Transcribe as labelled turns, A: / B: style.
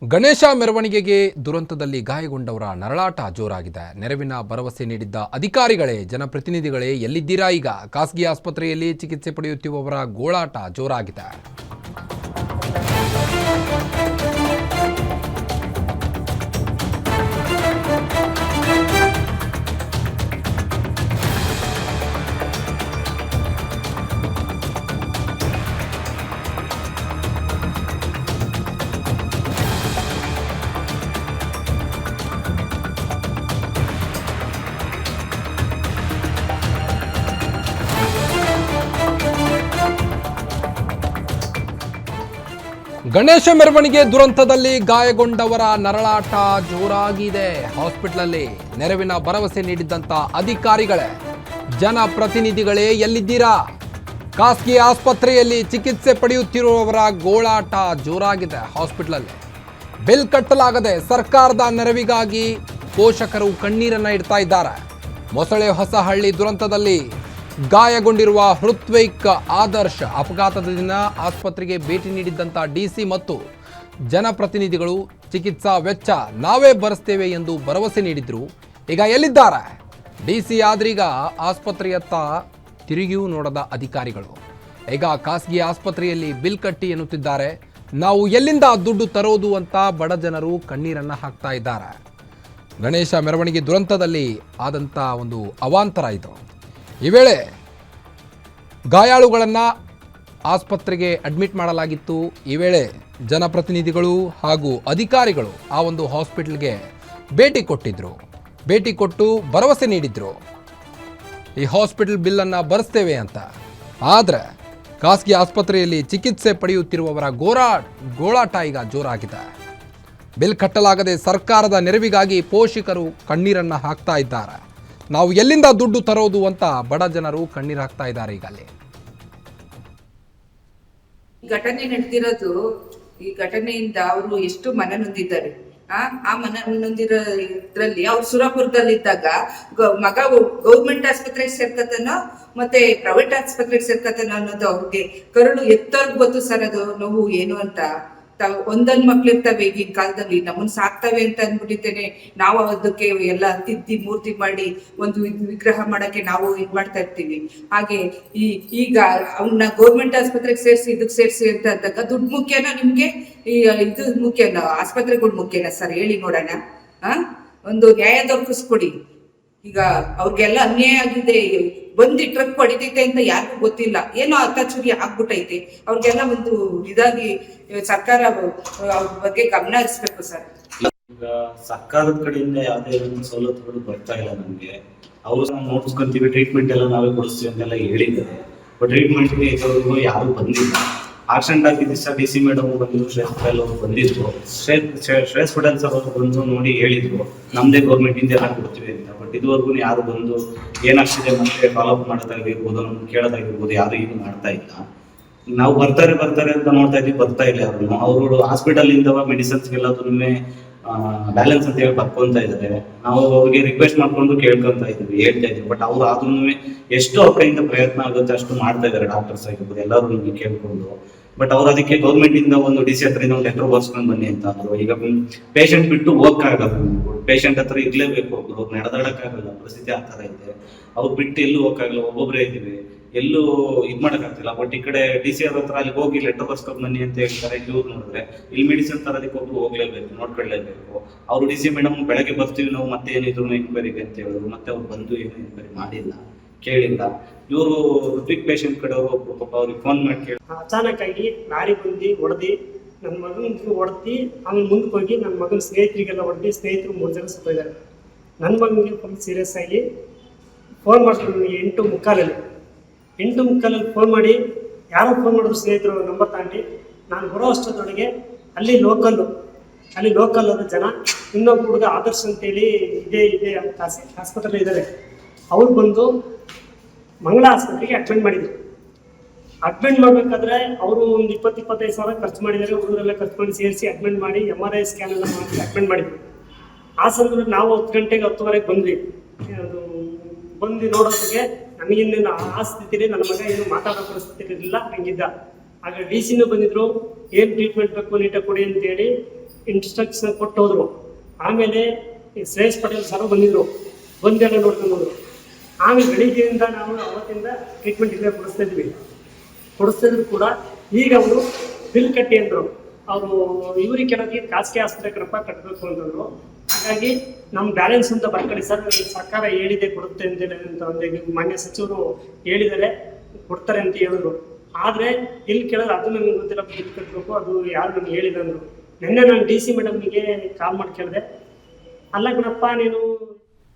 A: ಗಣೇಶ ಮೆರವಣಿಗೆಗೆ ದುರಂತದಲ್ಲಿ ಗಾಯಗೊಂಡವರ ನರಳಾಟ ಜೋರಾಗಿದೆ. ನೆರವಿನ ಭರವಸೆ ನೀಡಿದ್ದ ಅಧಿಕಾರಿಗಳೇ, ಜನಪ್ರತಿನಿಧಿಗಳೇ ಎಲ್ಲಿದ್ದೀರಾ? ಈಗ ಖಾಸಗಿ ಆಸ್ಪತ್ರೆಯಲ್ಲಿ ಚಿಕಿತ್ಸೆ ಪಡೆಯುತ್ತಿರುವವರ ಗೋಳಾಟ ಜೋರಾಗಿದೆ. ಗಣೇಶ ಮೆರವಣಿಗೆ ದುರಂತದಲ್ಲಿ ಗಾಯಗೊಂಡವರ ನರಳಾಟ ಜೋರಾಗಿದೆ. ಹಾಸ್ಪಿಟಲಲ್ಲಿ ನೆರವಿನ ಭರವಸೆ ನೀಡಿದ್ದಂಥ ಅಧಿಕಾರಿಗಳೇ, ಜನಪ್ರತಿನಿಧಿಗಳೇ ಎಲ್ಲಿದ್ದೀರಾ? ಖಾಸಗಿ ಆಸ್ಪತ್ರೆಯಲ್ಲಿ ಚಿಕಿತ್ಸೆ ಪಡೆಯುತ್ತಿರುವವರ ಗೋಳಾಟ ಜೋರಾಗಿದೆ. ಹಾಸ್ಪಿಟಲಲ್ಲಿ ಬಿಲ್ ಕಟ್ಟಲಾಗದೆ ಸರ್ಕಾರದ ನೆರವಿಗಾಗಿ ಪೋಷಕರು ಕಣ್ಣೀರನ್ನ ಇಡ್ತಾ ಇದ್ದಾರೆ. ಮೊಸಳೆ ಹೊಸಹಳ್ಳಿ ದುರಂತದಲ್ಲಿ ಗಾಯಗೊಂಡಿರುವ ಹೃತ್ವಿಕ್ ಆದರ್ಶ್ ಅಪಘಾತದ ದಿನ ಆಸ್ಪತ್ರೆಗೆ ಭೇಟಿ ನೀಡಿದ್ದಂಥ ಡಿಸಿ ಮತ್ತು ಜನಪ್ರತಿನಿಧಿಗಳು ಚಿಕಿತ್ಸಾ ವೆಚ್ಚ ನಾವೇ ಭರಿಸ್ತೇವೆ ಎಂದು ಭರವಸೆ ನೀಡಿದ್ರು. ಈಗ ಎಲ್ಲಿದ್ದಾರೆ? ಡಿಸಿ ಆದ್ರೀಗ ಆಸ್ಪತ್ರೆಯತ್ತ ತಿರುಗಿಯೂ ನೋಡದ ಅಧಿಕಾರಿಗಳು ಈಗ ಖಾಸಗಿ ಆಸ್ಪತ್ರೆಯಲ್ಲಿ ಬಿಲ್ ಕಟ್ಟಿ ಎನ್ನುತ್ತಿದ್ದಾರೆ. ನಾವು ಎಲ್ಲಿಂದ ದುಡ್ಡು ತರೋದು ಅಂತ ಬಡ ಜನರು ಕಣ್ಣೀರನ್ನ ಹಾಕ್ತಾ ಇದ್ದಾರೆ. ಗಣೇಶ ಮೆರವಣಿಗೆ ದುರಂತದಲ್ಲಿ ಆದಂಥ ಒಂದು ಅವಾಂತರ ಇದು. ಈ ವೇಳೆ ಗಾಯಾಳುಗಳನ್ನು ಆಸ್ಪತ್ರೆಗೆ ಅಡ್ಮಿಟ್ ಮಾಡಲಾಗಿತ್ತು. ಈ ವೇಳೆ ಜನಪ್ರತಿನಿಧಿಗಳು ಹಾಗೂ ಅಧಿಕಾರಿಗಳು ಆ ಒಂದು ಹಾಸ್ಪಿಟಲ್ಗೆ ಭೇಟಿ ಕೊಟ್ಟಿದ್ರು. ಭೇಟಿ ಕೊಟ್ಟು ಭರವಸೆ ನೀಡಿದ್ರು, ಈ ಹಾಸ್ಪಿಟಲ್ ಬಿಲ್ಲನ್ನು ಭರಿಸ್ತೇವೆ ಅಂತ. ಆದರೆ ಖಾಸಗಿ ಆಸ್ಪತ್ರೆಯಲ್ಲಿ ಚಿಕಿತ್ಸೆ ಪಡೆಯುತ್ತಿರುವವರ ಗೋಳಾಟ ಈಗ ಜೋರಾಗಿದೆ. ಬಿಲ್ ಕಟ್ಟಲಾಗದೆ ಸರ್ಕಾರದ ನೆರವಿಗಾಗಿ ಪೋಷಕರು ಕಣ್ಣೀರನ್ನು ಹಾಕ್ತಾ ಇದ್ದಾರೆ. ನಾವು ಎಲ್ಲಿಂದ ದುಡ್ಡು ತರೋದು ಅಂತ ಬಡ ಜನರು ಕಣ್ಣೀರು ಹಾಕ್ತಾ ಇದ್ದಾರೆ. ಈಗ ಅಲ್ಲಿ
B: ಘಟನೆ ನಡೆದಿರೋದು, ಈ ಘಟನೆಯಿಂದ ಅವರು ಎಷ್ಟು ಮನ ನೊಂದಿದ್ದಾರೆ. ಆ ಮನ ನೊಂದಿರೋ ಇದ್ರಲ್ಲಿ ಅವ್ರು ಸುರಪುರದಲ್ಲಿದ್ದಾಗ ಮಗ ಗೌರ್ಮೆಂಟ್ ಆಸ್ಪತ್ರೆಗೆ ಸೇರ್ಕತನೋ ಮತ್ತೆ ಪ್ರೈವೇಟ್ ಆಸ್ಪತ್ರೆಗೆ ಸೇರ್ಕತನೋ ಅನ್ನೋದು ಅವ್ರಿಗೆ ಕರುಳು ಎತ್ತರ್ಗ್ ಗೊತ್ತು ಸರ್. ಅದು ನೋವು ಏನು ಅಂತ. ಒಂದೊಂದ್ ಮಕ್ಳಿರ್ತವೆ ಈಗಿನ ಕಾಲದಲ್ಲಿ, ನಮ್ಮನ್ ಸಾಕ್ತವೆ ಅಂತ ಅಂದ್ಬಿಟ್ಟಿದ್ದೇನೆ ನಾವು ಅದಕ್ಕೆ ಎಲ್ಲ ತಿದ್ದಿ ಮೂರ್ತಿ ಮಾಡಿ ಒಂದು ವಿಗ್ರಹ ಮಾಡಕ್ಕೆ ನಾವು ಇದ್ ಮಾಡ್ತಾ ಇರ್ತೀವಿ. ಹಾಗೆ ಈಗ ಅವನ್ನ ಗೌರ್ಮೆಂಟ್ ಆಸ್ಪತ್ರೆಗೆ ಸೇರಿಸಿ ಇದಕ್ಕೆ ಸೇರಿಸಿ ಅಂತ ಅಂದಾಗ ದುಡ್ಡು ಮುಖ್ಯನಾ ನಿಮ್ಗೆ? ಈ ಇದು ಮುಖ್ಯನಾ? ಆಸ್ಪತ್ರೆಗಳು ಮುಖ್ಯನಾ ಸರ್? ಹೇಳಿ ನೋಡೋಣ. ಒಂದು ನ್ಯಾಯ ದೊರಕಿಸ್ಕೊಡಿ. ಈಗ ಅವ್ರಿಗೆಲ್ಲ ಅನ್ಯಾಯ ಆಗಿದೆ. ಬಂದು ಟ್ರಕ್ ಹೊಡಿತೈತೆ ಅಂತ ಯಾರಿಗೂ ಗೊತ್ತಿಲ್ಲ, ಏನೋ ಅತ್ತಾಚುರಿ ಆಗ್ಬಿಟ್ಟೈತೆ. ಅವ್ರಿಗೆಲ್ಲ ಒಂದು ಇದಾಗಿ ಸರ್ಕಾರ ಅವ್ರ ಬಗ್ಗೆ ಗಮನ ಹರಿಸ್ಬೇಕು ಸರ್.
C: ಈಗ ಸರ್ಕಾರದ ಕಡೆಯಿಂದ ಯಾವುದೇ ಒಂದು ಸವಲತ್ತುಗಳು ಬರ್ತಾ ಇಲ್ಲ ನಮ್ಗೆ. ಅವ್ರು ನೋಡ್ಸ್ಕೊಂತೀವಿ, ಟ್ರೀಟ್ಮೆಂಟ್ ಎಲ್ಲ ನಾವೇ ಕೊಡಿಸ್ತೀವಿ ಅಂತೆಲ್ಲ ಹೇಳಿದ್ದಾರೆ. ಬಟ್ ಟ್ರೀಟ್ಮೆಂಟ್ಗೆ ಇರೋರು ಯಾರು ಬಂದಿಲ್ಲ. ಆಕ್ಸಿಡೆಂಟ್ ಆಗಿದ್ದು ಸರ್ ಡಿ ಸಿ ಮೇಡಮ್ ಬಂದಿದ್ರು, ಶ್ರೇಷ್ಠ ಅವರು ಬಂದಿದ್ರು, ಶ್ರೇಷ್ಠ ಪಟೇಲ್ ಸರ್ ಅವರು ಬಂದು ನೋಡಿ ಹೇಳಿದ್ರು ನಮ್ದೇ ಗೌರ್ಮೆಂಟ್ ಇಂದ ಎಲ್ಲ ಕೊಡ್ತೀವಿ ಅಂತ. ಬಟ್ ಇದುವರೆಗೂ ಯಾರು ಬಂದು ಏನಾಗ್ತಿದೆ ಮತ್ತೆ ಫಾಲೋ ಅಪ್ ಮಾಡೋದಾಗಿರ್ಬೋದು, ನಮ್ಗೆ ಕೇಳೋದಾಗಿರ್ಬೋದು, ಯಾರು ಏನು ಮಾಡ್ತಾ ಇಲ್ಲ. ನಾವು ಬರ್ತಾರೆ ಅಂತ ನೋಡ್ತಾ ಇದ್ವಿ, ಬರ್ತಾ ಇಲ್ಲ ಅವ್ರನ್ನು. ಅವರು ಹಾಸ್ಪಿಟಲ್ ಇಂದ ಮೆಡಿಸಿನ್ಸ್ಗೆಲ್ಲದೂ ಬ್ಯಾಲೆನ್ಸ್ ಅಂತ ಹೇಳಿ ಬರ್ಕೊಂತ ಇದ್ದಾರೆ. ನಾವು ಅವ್ರಿಗೆ ರಿಕ್ವೆಸ್ಟ್ ಮಾಡ್ಕೊಂಡು ಕೇಳ್ಕೊಂತ ಇದ್ವಿ, ಹೇಳ್ತಾ ಇದ್ವಿ. ಬಟ್ ಅವ್ರು ಆದ್ರೂ ಎಷ್ಟು ಅವ್ರ ಕೈಯಿಂದ ಪ್ರಯತ್ನ ಆಗುತ್ತೆ ಅಷ್ಟು ಮಾಡ್ತಾ ಇದ್ದಾರೆ. ಡಾಕ್ಟರ್ಸ್ ಆಗಿರ್ಬೋದು ಎಲ್ಲರೂ ಕೇಳ್ಕೊಂಡು. ಬಟ್ ಅವ್ರು ಅದಕ್ಕೆ ಗೌರ್ಮೆಂಟ್ ಇಂದ ಒಂದು ಡಿ ಸಿ ಹತ್ರ ಒಂದು ಲೆಟರ್ ಬರ್ಸ್ಕೊಂಡು ಬನ್ನಿ ಅಂತ ಅಂದ್ರು. ಈಗ ಪೇಷಂಟ್ ಬಿಟ್ಟು ಹೋಗಕ್ಕಾಗಲ್ಲ, ಪೇಷಂಟ್ ಹತ್ರ ಇರ್ಲೇಬೇಕು, ಅವ್ರು ನಡೆದಾಡಕ್ಕಾಗಲ್ಲ, ಪರಿಸ್ಥಿತಿ ಆ ತರ ಇದೆ. ಅವ್ರು ಬಿಟ್ಟು ಎಲ್ಲೂ ಹೋಗಕ್ಕಾಗಲ್ಲ, ಒಬ್ಬೊಬ್ಬರೇ ಇದ್ದೀವಿ, ಎಲ್ಲೂ ಇದ್ ಮಾಡಕ್ಕಾಗ್ತಿಲ್ಲ. ಬಟ್ ಈ ಕಡೆ ಡಿ ಸಿ ಅವ್ರ ಹತ್ರ ಅಲ್ಲಿ ಹೋಗಿ ಲೆಟರ್ ಬರ್ಸ್ಕೊಂಡ್ ಬನ್ನಿ ಅಂತ ಹೇಳ್ತಾರೆ. ಇವ್ರು ನೋಡಿದ್ರೆ ಇಲ್ಲಿ ಮೆಡಿಸಿನ್ ತರೋದಕ್ಕೆ ಒಬ್ರು ಹೋಗ್ಲೇಬೇಕು, ನೋಡ್ಕೊಳ್ಳೇಬೇಕು. ಅವ್ರು ಡಿ ಸಿ ಮೇಡಮ್ ಬೆಳಗ್ಗೆ ಬರ್ತೀವಿ ನಾವು ಮತ್ತೆ ಏನಿದ್ರು ಎನ್ಕ್ವೈರಿಗೆ ಅಂತ ಹೇಳಿದ್ರು. ಮತ್ತೆ ಅವ್ರು ಬಂದು ಏನು ಎನ್ಕ್ವೈರಿ ಮಾಡಿಲ್ಲ, ಕೇಳಿಲ್ಲ. ಇವರು ಋತ್ವಿಕ್ ಪೇಷಂಟ್ ಕಡೆಯವರು ಪಾಪ ಅವ್ರಿಗೆ ಫೋನ್ ಮಾಡಿ ಕೇಳಿ
D: ಅಚಾನಕ್ ಆಗಿ ಲಾರಿ ಬಂದು ಹೊಡೆದಿ ನನ್ನ ಮಗನಿಗೆ ಹೊಡೆದಿ ಆಮೇಲೆ ಮುಂದಕ್ಕೆ ಹೋಗಿ ನನ್ನ ಮಗನ ಸ್ನೇಹಿತರಿಗೆಲ್ಲ ಹೊಡೆದಿ ಸ್ನೇಹಿತರು 3 ಜನ ಸತ್ತಿದ್ದಾರೆ. ನನ್ನ ಮಗನಿಗೆ ಫುಲ್ ಸೀರಿಯಸ್ ಆಗಿ ಫೋನ್ ಮಾಡ್ತೀನಿ 8:15 ಫೋನ್ ಮಾಡಿ, ಯಾರೋ ಫೋನ್ ಮಾಡಿದ್ರು ಸ್ನೇಹಿತರು ನಂಬರ್ ತಗೊಂಡು ನಾನು ಬರೋ ಅಷ್ಟೊತ್ತೊಳಗೆ ಅಲ್ಲಿ ಲೋಕಲ್ ಅವ್ರ ಜನ ಇನ್ನೊಬ್ಬ ಹುಡುಗ ಆದರ್ಶ್ ಅಂತೇಳಿ ಇದೆ ಆಸ್ಪತ್ರೆ ಇದ್ದಾರೆ. ಅವ್ರು ಬಂದು ಮಂಗಳ ಆಸ್ಪತ್ರೆಗೆ ಅಡ್ಮಿಟ್ ಮಾಡಿದ್ರು. ಅಡ್ಮಿಟ್ ಮಾಡಬೇಕಾದ್ರೆ ಅವರು ಒಂದು 20-25 ಸಾವಿರ ಖರ್ಚು ಮಾಡಿದ್ದಾರೆ. ಹುಡುಗರೆಲ್ಲ ಖರ್ಚು ಮಾಡಿ ಸೇರಿಸಿ ಅಡ್ಮಿಟ್ ಮಾಡಿ MRI ಸ್ಕ್ಯಾನ್ ಎಲ್ಲ ಮಾಡಿ ಅಡ್ಮಿಟ್ ಮಾಡಿದ್ರು. ಆ ಸಂದರ್ಭದಲ್ಲಿ ನಾವು 10 ಗಂಟೆಗೆ 10:30 ಬಂದ್ವಿ. ಬಂದು ನೋಡೋದಕ್ಕೆ ನಮಗಿನ್ನ ಆ ಸ್ಥಿತಿಲಿ ನನ್ನ ಮಗ ಏನು ಮಾತಾಡೋ ಪರಿಸ್ಥಿತಿ ಇರಲಿಲ್ಲ, ಹಂಗಿದ್ದ. ಆಗ ಡಿ ಸಿನೂ ಬಂದಿದ್ರು, ಏನು ಟ್ರೀಟ್ಮೆಂಟ್ ಬೇಕು ನೀಟಾಗಿ ಕೊಡಿ ಅಂತೇಳಿ ಇನ್ಸ್ಟ್ರಕ್ಷನ್ ಕೊಟ್ಟು ಹೋದ್ರು. ಆಮೇಲೆ ಈ ಶ್ರೇಯಸ್ ಪಟೇಲ್ ಸರ್ ಬಂದಿದ್ರು, ಬಂದೆಲ್ಲ ನೋಡ್ಕೊಂಡು ಹೋದ್ರು. ಆಮೇಲೆ ಬೆಳಿಗ್ಗೆಯಿಂದ ನಾವು ಅವತ್ತಿಂದ ಟ್ರೀಟ್ಮೆಂಟ್ ಇಲ್ಲೇ ಕೊಡಿಸ್ತಿದ್ರು ಕೂಡ ಈಗ ಅವರು ಬಿಲ್ ಕಟ್ಟಿ ಅಂದರು. ಅವರು ಇವ್ರಿಗೆ ಕೆಲವರಿಗೆ ಖಾಸಗಿ ಆಸ್ಪತ್ರೆಗೆ ರೊಕ್ಕ ಕಟ್ಟಬೇಕು ಅಂತಂದ್ರು. ಹಾಗಾಗಿ ನಮ್ಮ ಬ್ಯಾಲೆನ್ಸ್ ಅಂತ ಬರ್ಕೊಳ್ಳಿ ಸರ್, ಸರ್ಕಾರ ಹೇಳಿದೆ ಕೊಡುತ್ತೆ ಅಂತೇಳಿ ಅಂತ ಒಂದು ಮಾನ್ಯ ಸಚಿವರು ಹೇಳಿದ್ದಾರೆ, ಕೊಡ್ತಾರೆ ಅಂತ ಹೇಳಿದ್ರು. ಆದರೆ ಇಲ್ಲಿ ಕೇಳಿದ್ರೆ ಅದು ನನಗೆ ಗೊತ್ತಿಲ್ಲ, ಬಿಲ್ ಕಟ್ಟಬೇಕು, ಅದು ಯಾರು ನನಗೆ ಹೇಳಿದಂದ್ರು. ನಿನ್ನೆ ನಾನು DC ಮೇಡಮ್ಗೆ ಕಾಲ್ ಮಾಡಿ ಕೇಳಿದೆ, ಅಲ್ಲ ಕಣಪ್ಪ ನೀನು